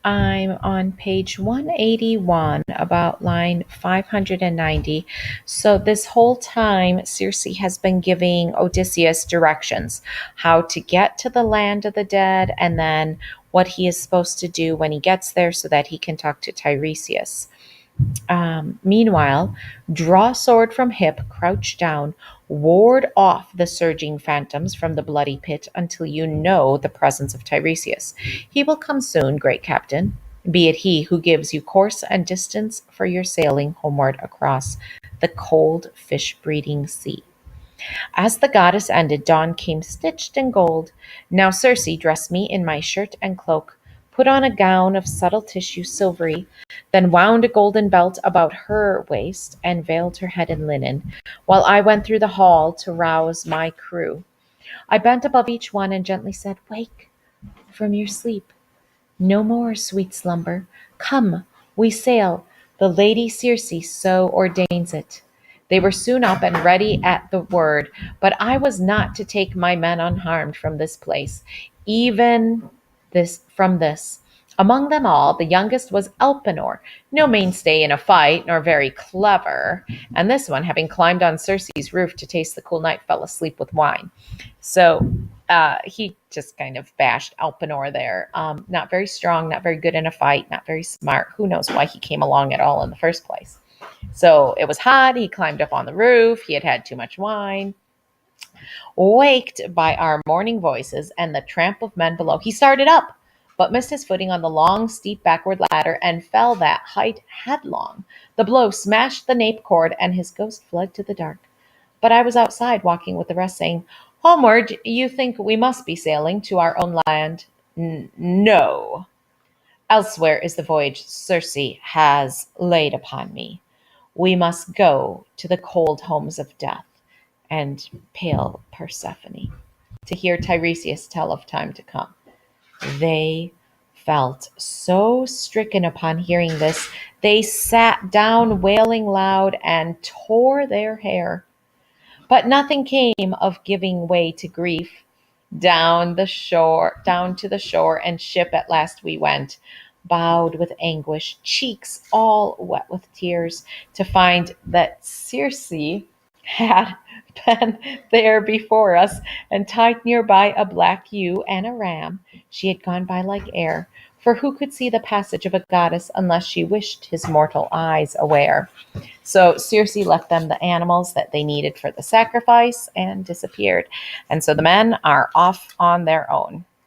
I'm on page 181, about line 590. So, this whole time, Circe has been giving Odysseus directions how to get to the land of the dead and then what he is supposed to do when he gets there so that he can talk to Tiresias. Meanwhile, draw sword from hip, crouch down, ward off the surging phantoms from the bloody pit until you know the presence of Tiresias. He will come soon, great captain. Be it he who gives you course and distance for your sailing homeward across the cold fish breeding sea. As the goddess ended, dawn came stitched in gold. Now Circe dressed me in my shirt and cloak, put on a gown of subtle tissue silvery, then wound a golden belt about her waist and veiled her head in linen, while I went through the hall to rouse my crew. I bent above each one and gently said, "Wake from your sleep. No more sweet slumber. Come, we sail. The Lady Circe so ordains it." They were soon up and ready at the word, but I was not to take my men unharmed from this place, even this. Among them all, the youngest was Elpenor, no mainstay in a fight, nor very clever, and this one, having climbed on Circe's roof to taste the cool night, fell asleep with wine. So he just kind of bashed Elpenor there. Not very strong, not very good in a fight, not very smart. Who knows why he came along at all in the first place? So it was hot. He climbed up on the roof. He had had too much wine. Waked by our morning voices and the tramp of men below, he started up, but missed his footing on the long, steep backward ladder and fell that height headlong. The blow smashed the nape cord, and his ghost fled to the dark. But I was outside walking with the rest, saying, "Homeward, you think we must be sailing to our own land? No. Elsewhere is the voyage Circe has laid upon me. We must go to the cold homes of death and pale Persephone to hear Tiresias tell of time to come." They felt so stricken upon hearing this, they sat down wailing loud and tore their hair. But nothing came of giving way to grief. Down to the shore and ship at last we went, bowed with anguish, cheeks all wet with tears, to find that Circe had been there before us, and tied nearby a black ewe and a ram. She had gone by like air, for who could see the passage of a goddess unless she wished his mortal eyes aware? So Circe left them the animals that they needed for the sacrifice and disappeared. And so the men are off on their own.